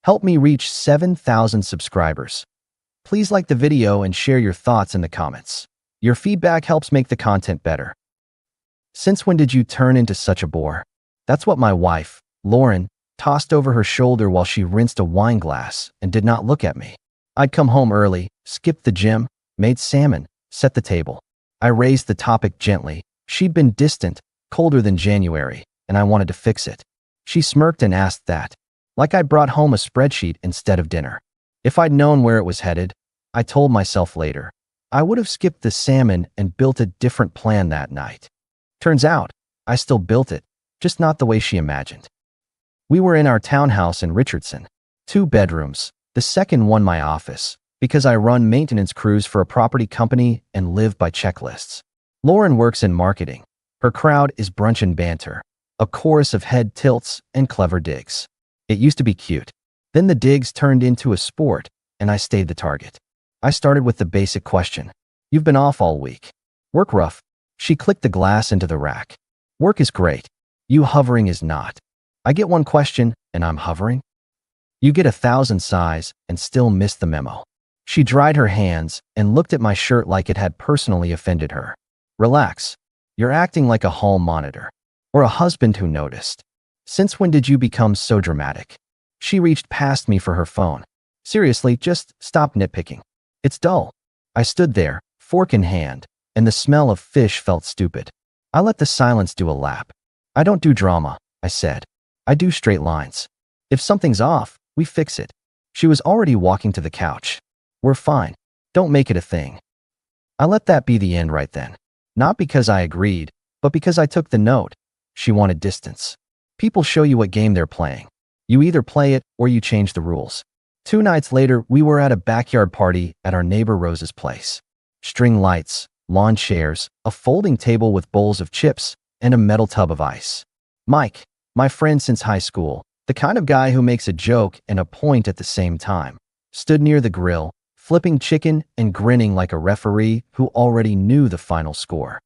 Help me reach 7,000 subscribers. Please like the video and share your thoughts in the comments. Your feedback helps make the content better. Since when did you turn into such a bore? That's what my wife, Lauren, tossed over her shoulder while she rinsed a wine glass and did not look at me. I'd come home early, skipped the gym, made salmon, set the table. I raised the topic gently. She'd been distant, colder than January, and I wanted to fix it. She smirked and asked that, like I'd brought home a spreadsheet instead of dinner. If I'd known where it was headed, I told myself later, I would have skipped the salmon and built a different plan that night. Turns out, I still built it, just not the way she imagined. We were in our townhouse in Richardson. 2 bedrooms, the second one my office, because I run maintenance crews for a property company and live by checklists. Lauren works in marketing. Her crowd is brunch and banter, a chorus of head tilts and clever digs. It used to be cute. Then the digs turned into a sport, and I stayed the target. I started with the basic question. You've been off all week. Work rough? She clicked the glass into the rack. Work is great. You hovering is not. I get one question, and I'm hovering? You get 1,000 sighs and still miss the memo. She dried her hands and looked at my shirt like it had personally offended her. Relax. You're acting like a hall monitor. Or a husband who noticed. Since when did you become so dramatic? She reached past me for her phone. Seriously, just stop nitpicking. It's dull. I stood there, fork in hand, and the smell of fish felt stupid. I let the silence do a lap. I don't do drama, I said. I do straight lines. If something's off, we fix it. She was already walking to the couch. We're fine. Don't make it a thing. I let that be the end right then. Not because I agreed, but because I took the note. She wanted distance. People show you what game they're playing. You either play it or you change the rules. 2 nights later, we were at a backyard party at our neighbor Rose's place. String lights, lawn chairs, a folding table with bowls of chips, and a metal tub of ice. Mike, my friend since high school, the kind of guy who makes a joke and a point at the same time, stood near the grill, flipping chicken and grinning like a referee who already knew the final score.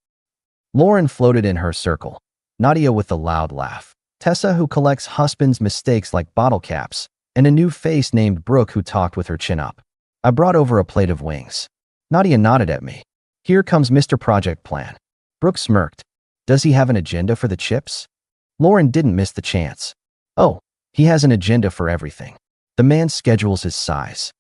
Lauren floated in her circle. Nadia with the loud laugh. Tessa who collects husband's mistakes like bottle caps, and a new face named Brooke who talked with her chin up. I brought over a plate of wings. Nadia nodded at me. Here comes Mr. Project Plan. Brooke smirked. Does he have an agenda for the chips? Lauren didn't miss the chance. Oh, he has an agenda for everything. The man schedules his size.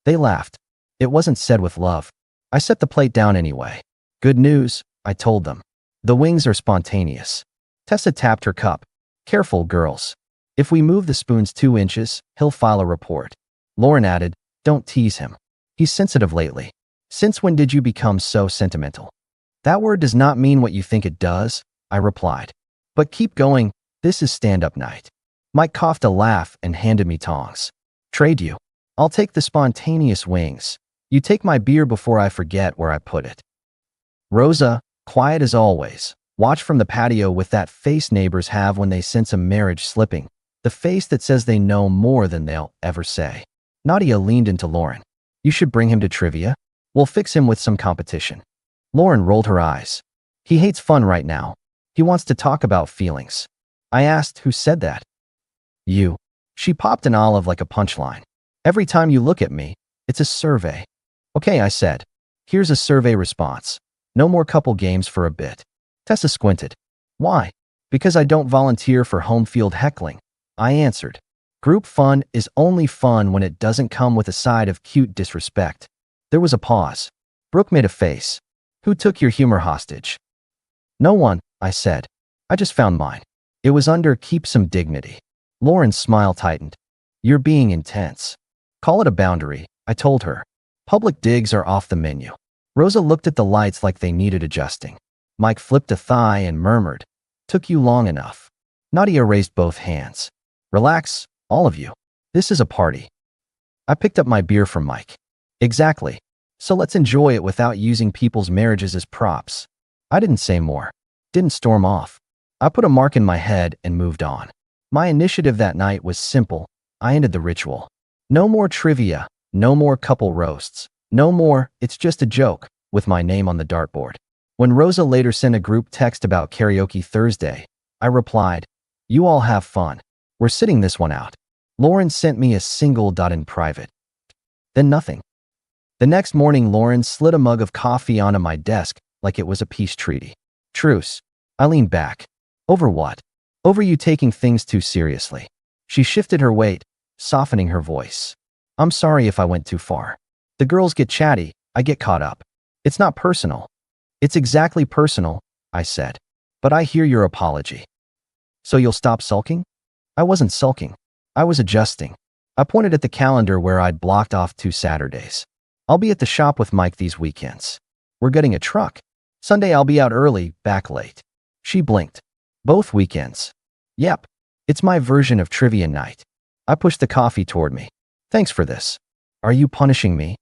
They laughed. It wasn't said with love. I set the plate down anyway. Good news, I told them. The wings are spontaneous. Tessa tapped her cup. Careful, girls. If we move the spoons 2 inches, he'll file a report. Lauren added, don't tease him. He's sensitive lately. Since when did you become so sentimental? That word does not mean what you think it does, I replied. But keep going, this is stand-up night. Mike coughed a laugh and handed me tongs. Trade you. I'll take the spontaneous wings. You take my beer before I forget where I put it. Rosa, quiet as always, watched from the patio with that face neighbors have when they sense a marriage slipping, the face that says they know more than they'll ever say. Nadia leaned into Lauren. You should bring him to trivia. We'll fix him with some competition. Lauren rolled her eyes. He hates fun right now. He wants to talk about feelings. I asked who said that. You. She popped an olive like a punchline. Every time you look at me, it's a survey. Okay, I said. Here's a survey response. No more couple games for a bit. Tessa squinted. Why? Because I don't volunteer for home field heckling. I answered. Group fun is only fun when it doesn't come with a side of cute disrespect. There was a pause. Brooke made a face. Who took your humor hostage? No one, I said. I just found mine. It was under keep some dignity. Lauren's smile tightened. You're being intense. Call it a boundary, I told her. Public digs are off the menu. Rosa looked at the lights like they needed adjusting. Mike flipped a thigh and murmured, took you long enough. Nadia raised both hands. Relax, all of you. This is a party. I picked up my beer from Mike. Exactly. So let's enjoy it without using people's marriages as props. I didn't say more. Didn't storm off. I put a mark in my head and moved on. My initiative that night was simple. I ended the ritual. No more trivia, no more couple roasts, no more, it's just a joke, with my name on the dartboard. When Rosa later sent a group text about karaoke Thursday, I replied, you all have fun. We're sitting this one out. Lauren sent me a single dot in private. Then nothing. The next morning, Lauren slid a mug of coffee onto my desk like it was a peace treaty. Truce. I leaned back. Over what? Over you taking things too seriously. She shifted her weight, softening her voice. I'm sorry if I went too far. The girls get chatty, I get caught up. It's not personal. It's exactly personal, I said. But I hear your apology. So you'll stop sulking? I wasn't sulking. I was adjusting. I pointed at the calendar where I'd blocked off 2 Saturdays. I'll be at the shop with Mike these weekends. We're getting a truck. Sunday I'll be out early, back late. She blinked. Both weekends. Yep. It's my version of trivia night. I pushed the coffee toward me. Thanks for this. Are you punishing me?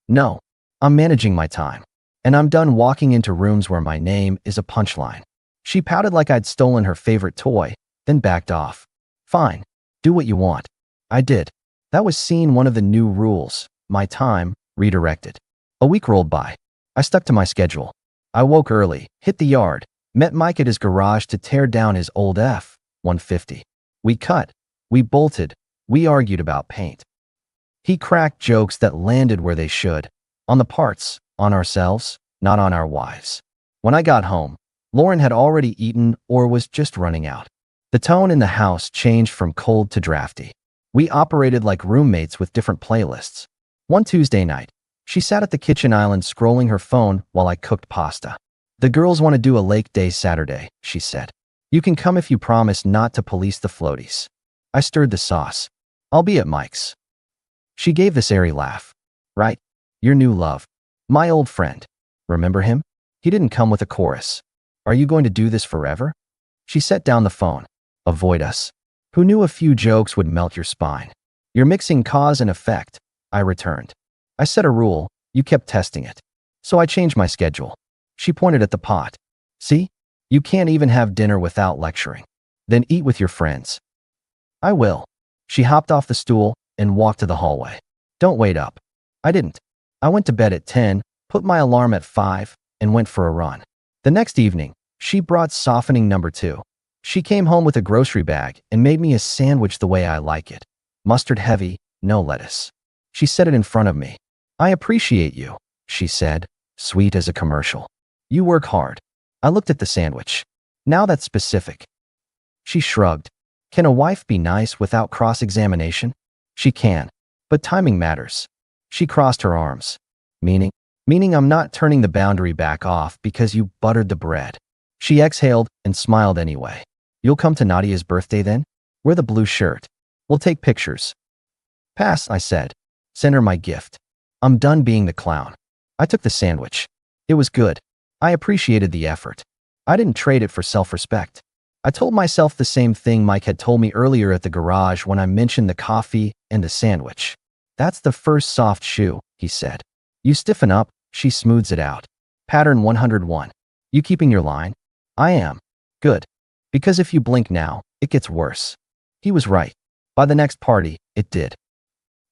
No. I'm managing my time. And I'm done walking into rooms where my name is a punchline. She pouted like I'd stolen her favorite toy, then backed off. Fine. Do what you want. I did. That was scene 1 of the new rules. My time, redirected. A week rolled by. I stuck to my schedule. I woke early, hit the yard, met Mike at his garage to tear down his old F-150. We cut. We bolted. We argued about paint. He cracked jokes that landed where they should. On the parts, on ourselves, not on our wives. When I got home, Lauren had already eaten or was just running out. The tone in the house changed from cold to drafty. We operated like roommates with different playlists. One Tuesday night, she sat at the kitchen island scrolling her phone while I cooked pasta. The girls want to do a lake day Saturday, she said. You can come if you promise not to police the floaties. I stirred the sauce. I'll be at Mike's. She gave this airy laugh. Right? Your new love. My old friend. Remember him? He didn't come with a chorus. Are you going to do this forever? She set down the phone. Avoid us. Who knew a few jokes would melt your spine? You're mixing cause and effect, I returned. I set a rule, you kept testing it. So I changed my schedule. She pointed at the pot. See? You can't even have dinner without lecturing. Then eat with your friends. I will. She hopped off the stool and walked to the hallway. Don't wait up. I didn't. I went to bed at 10, put my alarm at 5, and went for a run. The next evening, she brought softening number 2. She came home with a grocery bag and made me a sandwich the way I like it. Mustard heavy, no lettuce. She set it in front of me. I appreciate you, she said, sweet as a commercial. You work hard. I looked at the sandwich. Now that's specific. She shrugged. Can a wife be nice without cross-examination? She can. But timing matters. She crossed her arms. Meaning I'm not turning the boundary back off because you buttered the bread. She exhaled and smiled anyway. You'll come to Nadia's birthday then? Wear the blue shirt. We'll take pictures. Pass, I said. Send her my gift. I'm done being the clown. I took the sandwich. It was good. I appreciated the effort. I didn't trade it for self-respect. I told myself the same thing Mike had told me earlier at the garage when I mentioned the coffee and the sandwich. That's the first soft shoe, he said. You stiffen up, she smooths it out. Pattern 101. You keeping your line? I am. Good. Because if you blink now, it gets worse. He was right. By the next party, it did.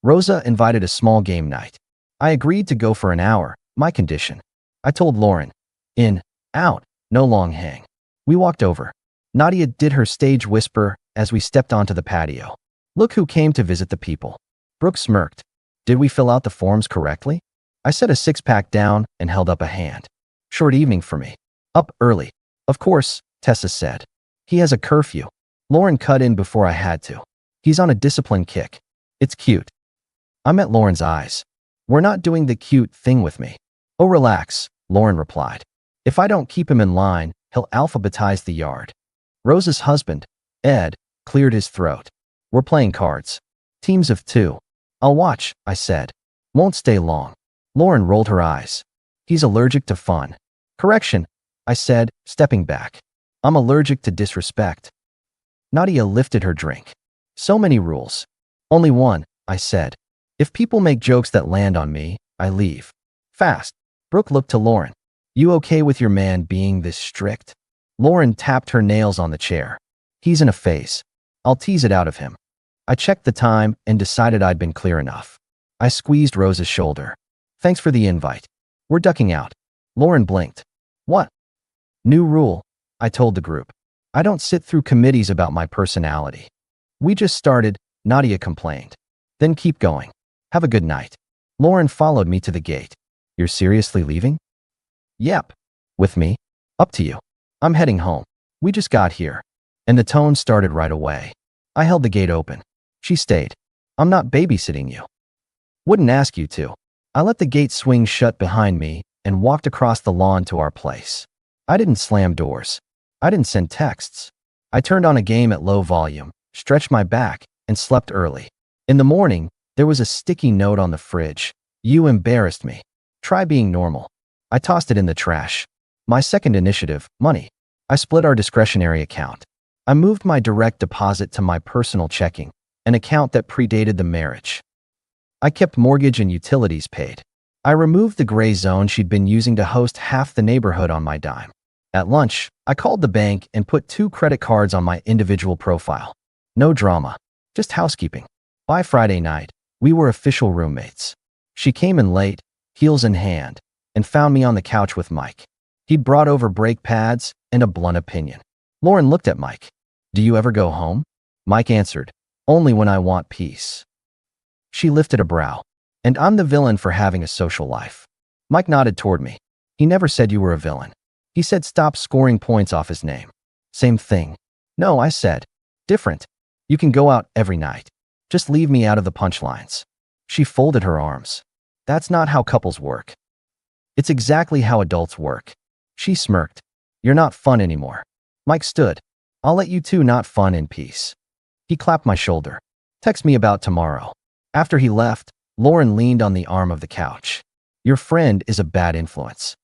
Rosa invited a small game night. I agreed to go for an hour, my condition. I told Lauren. In, out, no long hang. We walked over. Nadia did her stage whisper as we stepped onto the patio. Look who came to visit the people. Brooke smirked. Did we fill out the forms correctly? I set a 6-pack down and held up a hand. Short evening for me. Up early. Of course, Tessa said. He has a curfew. Lauren cut in before I had to. He's on a discipline kick. It's cute. I met Lauren's eyes. We're not doing the cute thing with me. Oh, relax, Lauren replied. If I don't keep him in line, he'll alphabetize the yard. Rosa's husband, Ed, cleared his throat. We're playing cards. Teams of 2. I'll watch, I said. Won't stay long. Lauren rolled her eyes. He's allergic to fun. Correction, I said, stepping back. I'm allergic to disrespect. Nadia lifted her drink. So many rules. Only one, I said. If people make jokes that land on me, I leave. Fast. Brooke looked to Lauren. You okay with your man being this strict? Lauren tapped her nails on the chair. He's in a phase. I'll tease it out of him. I checked the time and decided I'd been clear enough. I squeezed Rosa's shoulder. Thanks for the invite. We're ducking out. Lauren blinked. What? New rule, I told the group. I don't sit through committees about my personality. We just started, Nadia complained. Then keep going. Have a good night. Lauren followed me to the gate. You're seriously leaving? Yep. With me? Up to you. I'm heading home. We just got here. And the tone started right away. I held the gate open. She stayed. I'm not babysitting you. Wouldn't ask you to. I let the gate swing shut behind me and walked across the lawn to our place. I didn't slam doors. I didn't send texts. I turned on a game at low volume, stretched my back, and slept early. In the morning, there was a sticky note on the fridge. You embarrassed me. Try being normal. I tossed it in the trash. My second initiative, money. I split our discretionary account. I moved my direct deposit to my personal checking, an account that predated the marriage. I kept mortgage and utilities paid. I removed the gray zone she'd been using to host half the neighborhood on my dime. At lunch, I called the bank and put 2 credit cards on my individual profile. No drama, just housekeeping. By Friday night, we were official roommates. She came in late, heels in hand, and found me on the couch with Mike. He'd brought over brake pads and a blunt opinion. Lauren looked at Mike. Do you ever go home? Mike answered, only when I want peace. She lifted a brow. And I'm the villain for having a social life. Mike nodded toward me. He never said you were a villain. He said stop scoring points off his name. Same thing. No, I said. Different. You can go out every night. Just leave me out of the punchlines. She folded her arms. That's not how couples work. It's exactly how adults work. She smirked. You're not fun anymore. Mike stood. I'll let you two not fun in peace. He clapped my shoulder. Text me about tomorrow. After he left, Lauren leaned on the arm of the couch. Your friend is a bad influence.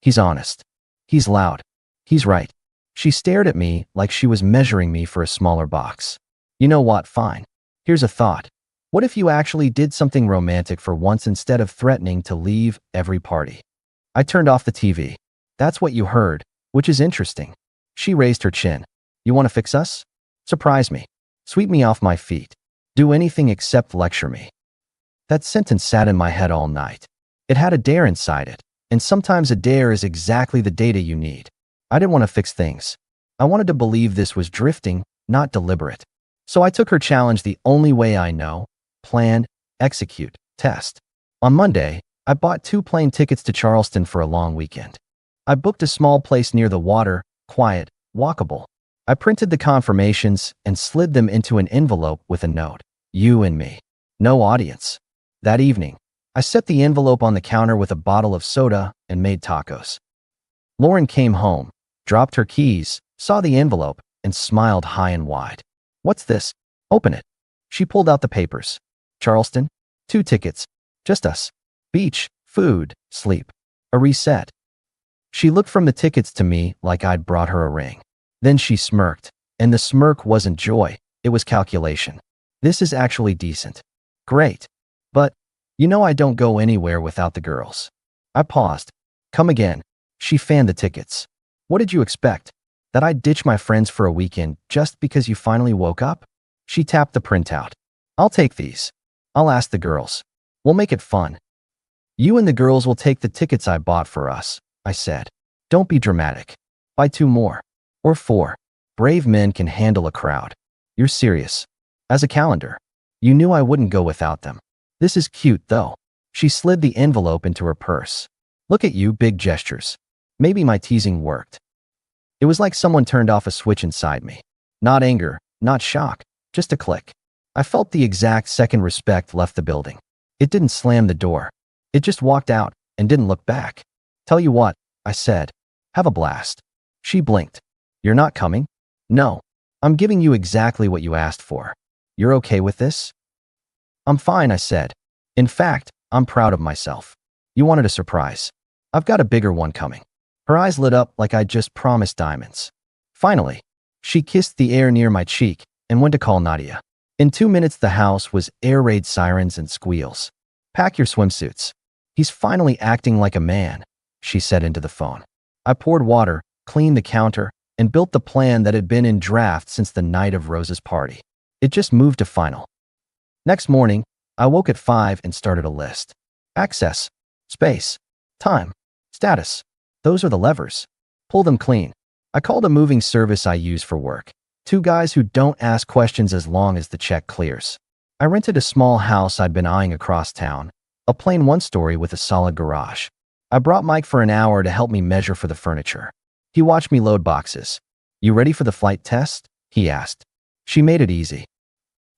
He's honest. He's loud. He's right. She stared at me like she was measuring me for a smaller box. You know what? Fine. Here's a thought. What if you actually did something romantic for once instead of threatening to leave every party? I turned off the TV. That's what you heard, which is interesting. She raised her chin. You want to fix us? Surprise me. Sweep me off my feet. Do anything except lecture me. That sentence sat in my head all night. It had a dare inside it, and sometimes a dare is exactly the data you need. I didn't want to fix things. I wanted to believe this was drifting, not deliberate. So I took her challenge the only way I know: plan, execute, test. On Monday, I bought 2 plane tickets to Charleston for a long weekend. I booked a small place near the water, quiet, walkable. I printed the confirmations and slid them into an envelope with a note. You and me. No audience. That evening, I set the envelope on the counter with a bottle of soda and made tacos. Lauren came home, dropped her keys, saw the envelope, and smiled high and wide. What's this? Open it. She pulled out the papers. Charleston? 2 tickets. Just us. Beach, food, sleep. A reset. She looked from the tickets to me like I'd brought her a ring. Then she smirked, and the smirk wasn't joy, it was calculation. This is actually decent. Great. But, you know I don't go anywhere without the girls. I paused. Come again. She fanned the tickets. What did you expect? That I'd ditch my friends for a weekend just because you finally woke up? She tapped the printout. I'll take these. I'll ask the girls. We'll make it fun. You and the girls will take the tickets I bought for us, I said. Don't be dramatic. Buy 2 more. Or 4. Brave men can handle a crowd. You're serious. As a calendar. You knew I wouldn't go without them. This is cute, though. She slid the envelope into her purse. Look at you, big gestures. Maybe my teasing worked. It was like someone turned off a switch inside me. Not anger, not shock, just a click. I felt the exact second respect left the building. It didn't slam the door. It just walked out and didn't look back. Tell you what, I said. Have a blast. She blinked. You're not coming? No. I'm giving you exactly what you asked for. You're okay with this? I'm fine, I said. In fact, I'm proud of myself. You wanted a surprise. I've got a bigger one coming. Her eyes lit up like I'd just promised diamonds. Finally, she kissed the air near my cheek and went to call Nadia. In 2 minutes, the house was air raid sirens and squeals. Pack your swimsuits. He's finally acting like a man, she said into the phone. I poured water, cleaned the counter, and built the plan that had been in draft since the night of Rose's party. It just moved to final. Next morning, I woke at 5 and started a list. Access, space, time, status. Those are the levers. Pull them clean. I called a moving service I use for work. Two guys who don't ask questions as long as the check clears. I rented a small house I'd been eyeing across town, a plain one-story with a solid garage. I brought Mike for an hour to help me measure for the furniture. He watched me load boxes. "You ready for the flight test?" he asked. "She made it easy."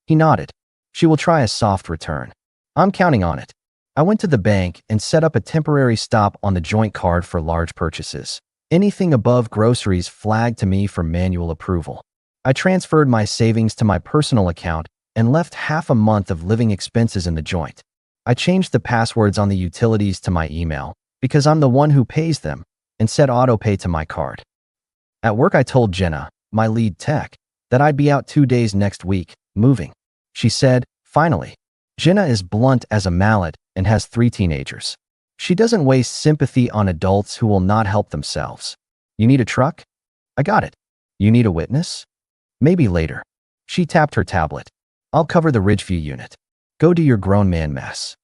He nodded. "She will try a soft return." "I'm counting on it." I went to the bank and set up a temporary stop on the joint card for large purchases. Anything above groceries flagged to me for manual approval. I transferred my savings to my personal account and left half a month of living expenses in the joint. I changed the passwords on the utilities to my email because I'm the one who pays them, and set autopay to my card. At work, I told Jenna, my lead tech, that I'd be out 2 days next week, moving. She said, "Finally." Jenna is blunt as a mallet and has 3 teenagers. She doesn't waste sympathy on adults who will not help themselves. "You need a truck?" "I got it." "You need a witness?" "Maybe later." She tapped her tablet. "I'll cover the Ridgeview unit. Go do your grown man mess."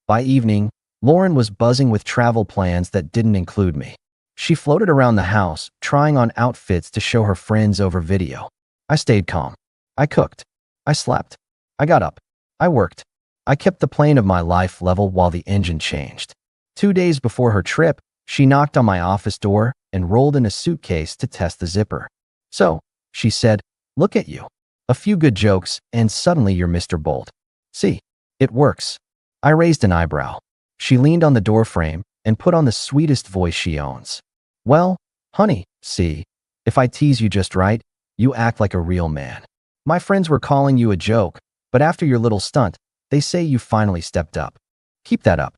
By evening, Lauren was buzzing with travel plans that didn't include me. She floated around the house, trying on outfits to show her friends over video. I stayed calm. I cooked. I slept. I got up. I worked. I kept the plane of my life level while the engine changed. 2 days before her trip, she knocked on my office door and rolled in a suitcase to test the zipper. "So," she said, "look at you. A few good jokes, and suddenly you're Mr. Bolt. See, it works." I raised an eyebrow. She leaned on the doorframe and put on the sweetest voice she owns. "Well, honey, see, if I tease you just right, you act like a real man. My friends were calling you a joke, but after your little stunt, they say you finally stepped up. Keep that up."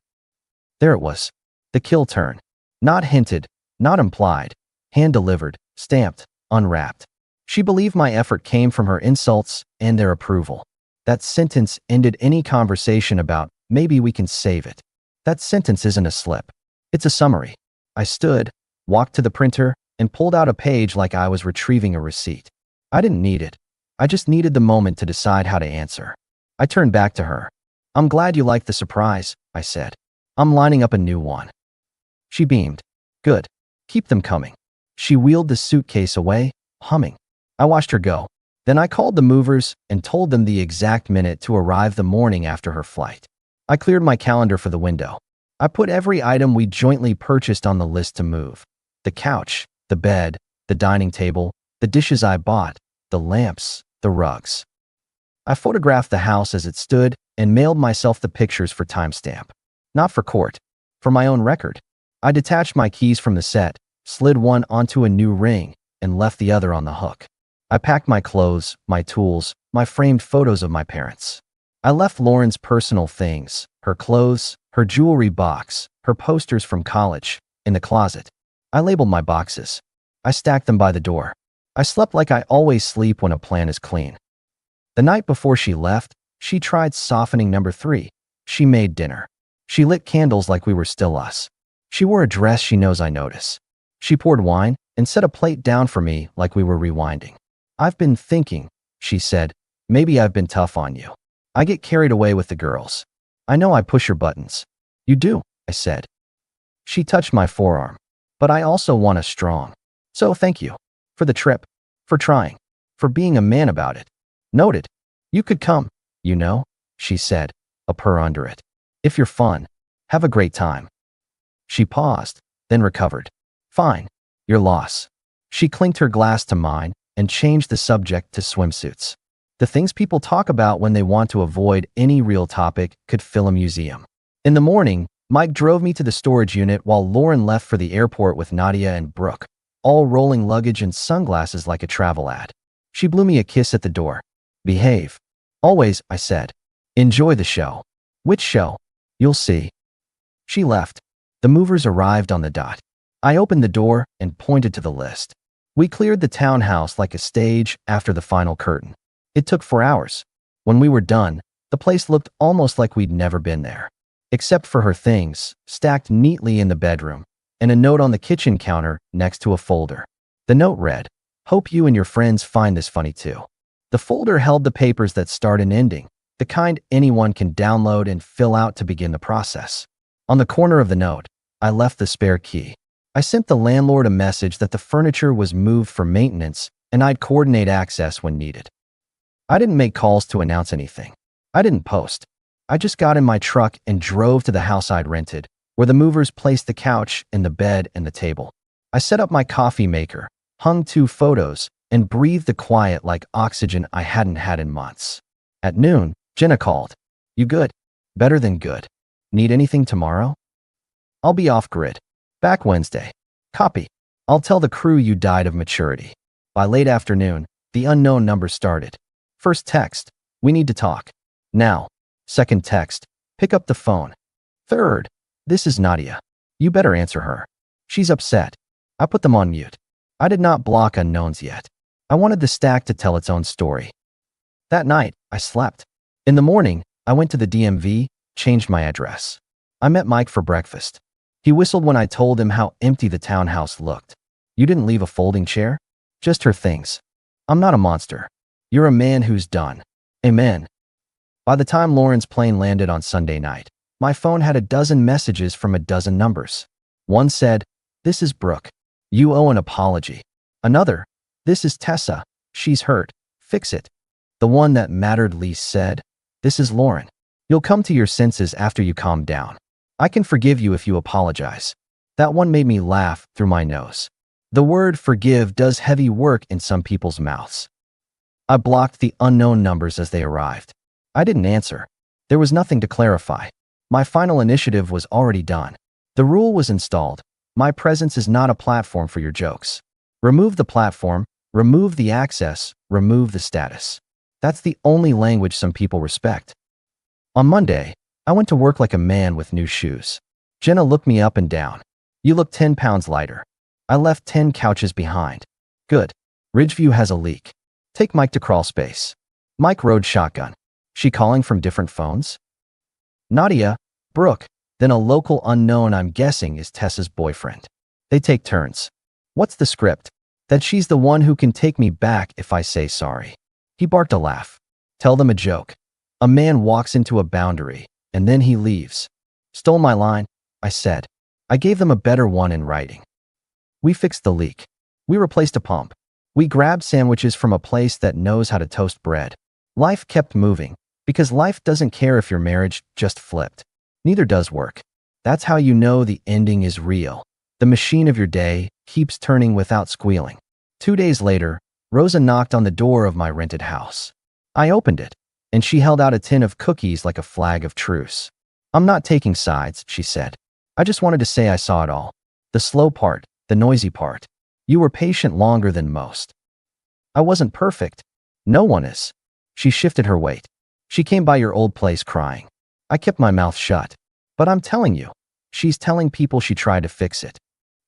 There it was. The kill turn. Not hinted, not implied. Hand-delivered, stamped, unwrapped. She believed my effort came from her insults and their approval. That sentence ended any conversation about, "Maybe we can save it." That sentence isn't a slip. It's a summary. I stood, walked to the printer, and pulled out a page like I was retrieving a receipt. I didn't need it. I just needed the moment to decide how to answer. I turned back to her. "I'm glad you liked the surprise," I said. "I'm lining up a new one." She beamed. "Good. Keep them coming." She wheeled the suitcase away, humming. I watched her go. Then I called the movers and told them the exact minute to arrive the morning after her flight. I cleared my calendar for the window. I put every item we jointly purchased on the list to move. The couch, the bed, the dining table, the dishes I bought, the lamps, the rugs. I photographed the house as it stood and mailed myself the pictures for timestamp. Not for court, for my own record. I detached my keys from the set, slid one onto a new ring, and left the other on the hook. I packed my clothes, my tools, my framed photos of my parents. I left Lauren's personal things, her clothes, her jewelry box, her posters from college, in the closet. I labeled my boxes. I stacked them by the door. I slept like I always sleep when a plan is clean. The night before she left, she tried softening number 3. She made dinner. She lit candles like we were still us. She wore a dress she knows I notice. She poured wine and set a plate down for me like we were rewinding. "I've been thinking," she said, "maybe I've been tough on you. I get carried away with the girls. I know I push your buttons." "You do," I said. She touched my forearm. "But I also want us strong. So thank you. For the trip. For trying. For being a man about it." "Noted. You could come, you know," she said, a purr under it. "If you're fun. Have a great time." She paused, then recovered. "Fine. Your loss." She clinked her glass to mine and changed the subject to swimsuits. The things people talk about when they want to avoid any real topic could fill a museum. In the morning, Mike drove me to the storage unit while Lauren left for the airport with Nadia and Brooke, all rolling luggage and sunglasses like a travel ad. She blew me a kiss at the door. "Behave." "Always," I said. "Enjoy the show." "Which show?" "You'll see." She left. The movers arrived on the dot. I opened the door and pointed to the list. We cleared the townhouse like a stage after the final curtain. It took 4 hours. When we were done, the place looked almost like we'd never been there. Except for her things, stacked neatly in the bedroom, and a note on the kitchen counter next to a folder. The note read, "Hope you and your friends find this funny too." The folder held the papers that start and ending, the kind anyone can download and fill out to begin the process. On the corner of the note, I left the spare key. I sent the landlord a message that the furniture was moved for maintenance and I'd coordinate access when needed. I didn't make calls to announce anything. I didn't post. I just got in my truck and drove to the house I'd rented, where the movers placed the couch and the bed and the table. I set up my coffee maker, hung 2 photos, and breathed the quiet like oxygen I hadn't had in months. At noon, Jenna called. "You good?" "Better than good." "Need anything tomorrow?" "I'll be off grid. Back Wednesday." "Copy." "I'll tell the crew you died of maturity." By late afternoon, the unknown number started. First text, "We need to talk. Now." Second text, "Pick up the phone." Third, "This is Nadia. You better answer her. She's upset." I put them on mute. I did not block unknowns yet. I wanted the stack to tell its own story. That night, I slept. In the morning, I went to the DMV, changed my address. I met Mike for breakfast. He whistled when I told him how empty the townhouse looked. "You didn't leave a folding chair?" "Just her things." "I'm not a monster. You're a man who's done." Amen. By the time Lauren's plane landed on Sunday night, my phone had a dozen messages from a dozen numbers. One said, "This is Brooke. You owe an apology." Another, "This is Tessa. She's hurt. Fix it." The one that mattered least said, "This is Lauren. You'll come to your senses after you calm down. I can forgive you if you apologize." That one made me laugh through my nose. The word forgive does heavy work in some people's mouths. I blocked the unknown numbers as they arrived. I didn't answer. There was nothing to clarify. My final initiative was already done. The rule was installed. My presence is not a platform for your jokes. Remove the platform, remove the access, remove the status. That's the only language some people respect. On Monday, I went to work like a man with new shoes. Jenna looked me up and down. "You look 10 pounds lighter." I left 10 couches behind. "Good. Ridgeview has a leak. Take Mike to crawl space." Mike rode shotgun. She calling from different phones? Nadia, Brooke, then a local unknown I'm guessing is Tessa's boyfriend. They take turns. What's the script? That she's the one who can take me back if I say sorry. He barked a laugh. Tell them a joke. A man walks into a boundary, and then he leaves. Stole my line, I said. I gave them a better one in writing. We fixed the leak. We replaced a pump. We grabbed sandwiches from a place that knows how to toast bread. Life kept moving, because life doesn't care if your marriage just flipped. Neither does work. That's how you know the ending is real. The machine of your day keeps turning without squealing. 2 days later, Rosa knocked on the door of my rented house. I opened it, and she held out a tin of cookies like a flag of truce. "I'm not taking sides," she said. "I just wanted to say I saw it all. The slow part, the noisy part. You were patient longer than most." I wasn't perfect. No one is. She shifted her weight. "She came by your old place crying." I kept my mouth shut. "But I'm telling you, she's telling people she tried to fix it.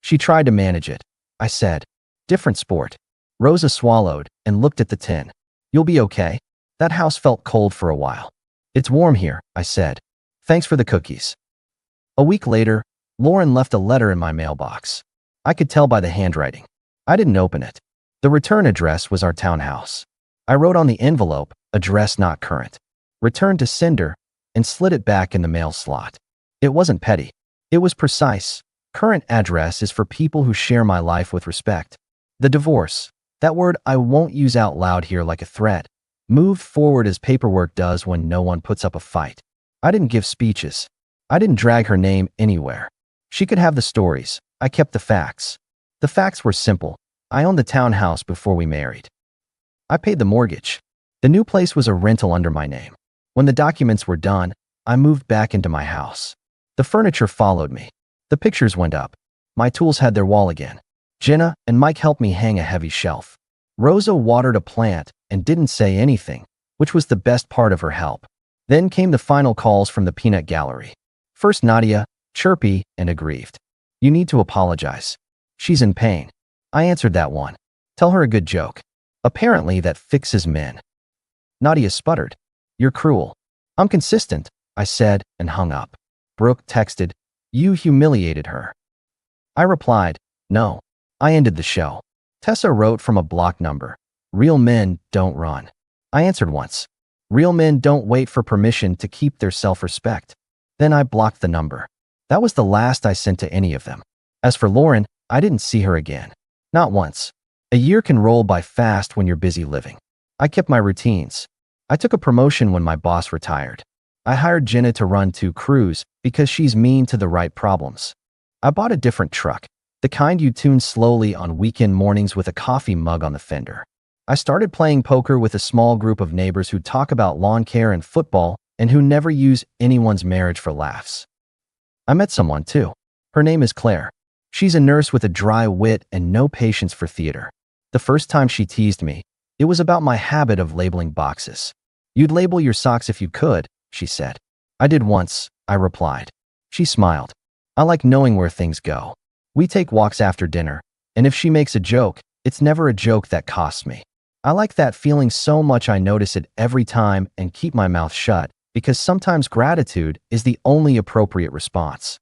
She tried to manage it," I said. "Different sport." Rosa swallowed and looked at the tin. "You'll be okay." That house felt cold for a while. "It's warm here," I said. "Thanks for the cookies." A week later, Lauren left a letter in my mailbox. I could tell by the handwriting. I didn't open it. The return address was our townhouse. I wrote on the envelope, "Address not current." Returned to sender, and slid it back in the mail slot. It wasn't petty. It was precise. Current address is for people who share my life with respect. The divorce, that word I won't use out loud here like a threat, moved forward as paperwork does when no one puts up a fight. I didn't give speeches. I didn't drag her name anywhere. She could have the stories. I kept the facts. The facts were simple. I owned the townhouse before we married. I paid the mortgage. The new place was a rental under my name. When the documents were done, I moved back into my house. The furniture followed me. The pictures went up. My tools had their wall again. Jenna and Mike helped me hang a heavy shelf. Rosa watered a plant and didn't say anything, which was the best part of her help. Then came the final calls from the peanut gallery. First Nadia, chirpy and aggrieved. "You need to apologize. She's in pain." I answered that one. "Tell her a good joke. Apparently that fixes men." Nadia sputtered. "You're cruel." "I'm consistent," I said and hung up. Brooke texted, "You humiliated her." I replied, "No." I ended the show. Tessa wrote from a block number, "Real men don't run." I answered once. "Real men don't wait for permission to keep their self-respect." Then I blocked the number. That was the last I sent to any of them. As for Lauren, I didn't see her again. Not once. A year can roll by fast when you're busy living. I kept my routines. I took a promotion when my boss retired. I hired Jenna to run 2 crews because she's mean to the right problems. I bought a different truck, the kind you tune slowly on weekend mornings with a coffee mug on the fender. I started playing poker with a small group of neighbors who talk about lawn care and football and who never use anyone's marriage for laughs. I met someone too. Her name is Claire. She's a nurse with a dry wit and no patience for theater. The first time she teased me, it was about my habit of labeling boxes. "You'd label your socks if you could," she said. "I did once," I replied. She smiled. "I like knowing where things go. We take walks after dinner, and if she makes a joke, it's never a joke that costs me. I like that feeling so much I notice it every time and keep my mouth shut, because sometimes gratitude is the only appropriate response."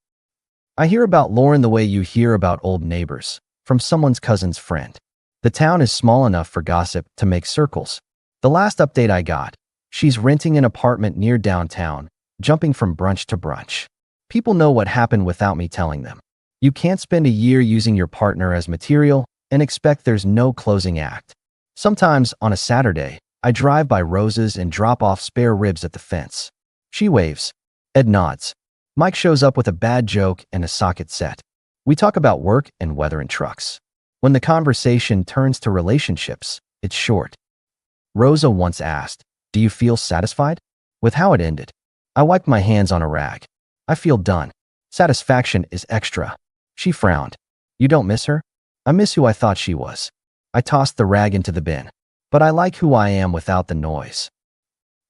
I hear about Lauren the way you hear about old neighbors, from someone's cousin's friend. The town is small enough for gossip to make circles. The last update I got, she's renting an apartment near downtown, jumping from brunch to brunch. People know what happened without me telling them. You can't spend a year using your partner as material and expect there's no closing act. Sometimes, on a Saturday, I drive by Rose's and drop off spare ribs at the fence. She waves. Ed nods. Mike shows up with a bad joke and a socket set. We talk about work and weather and trucks. When the conversation turns to relationships, it's short. Rosa once asked, "Do you feel satisfied?" With how it ended. I wiped my hands on a rag. I feel done. Satisfaction is extra. She frowned. "You don't miss her?" "I miss who I thought she was." I tossed the rag into the bin. "But I like who I am without the noise."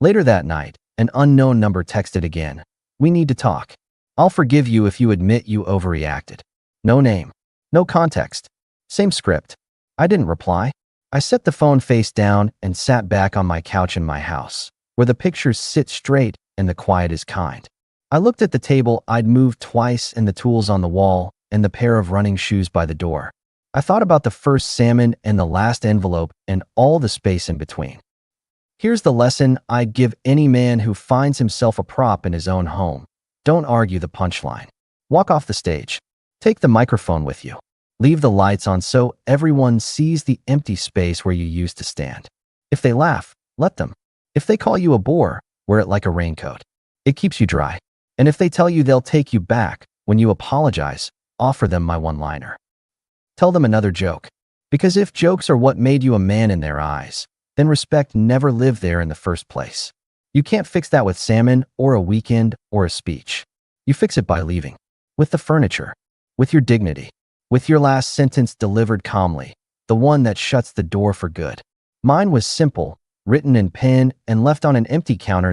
Later that night, an unknown number texted again. "We need to talk. I'll forgive you if you admit you overreacted." No name. No context. Same script. I didn't reply. I set the phone face down and sat back on my couch in my house, where the pictures sit straight and the quiet is kind. I looked at the table I'd moved twice and the tools on the wall and the pair of running shoes by the door. I thought about the first salmon and the last envelope and all the space in between. Here's the lesson I'd give any man who finds himself a prop in his own home. Don't argue the punchline. Walk off the stage. Take the microphone with you. Leave the lights on so everyone sees the empty space where you used to stand. If they laugh, let them. If they call you a bore, wear it like a raincoat. It keeps you dry. And if they tell you they'll take you back, when you apologize, offer them my one-liner. Tell them another joke. Because if jokes are what made you a man in their eyes, then respect never lived there in the first place. You can't fix that with salmon or a weekend or a speech. You fix it by leaving. With the furniture. With your dignity. With your last sentence delivered calmly, the one that shuts the door for good. Mine was simple, written in pen and left on an empty counter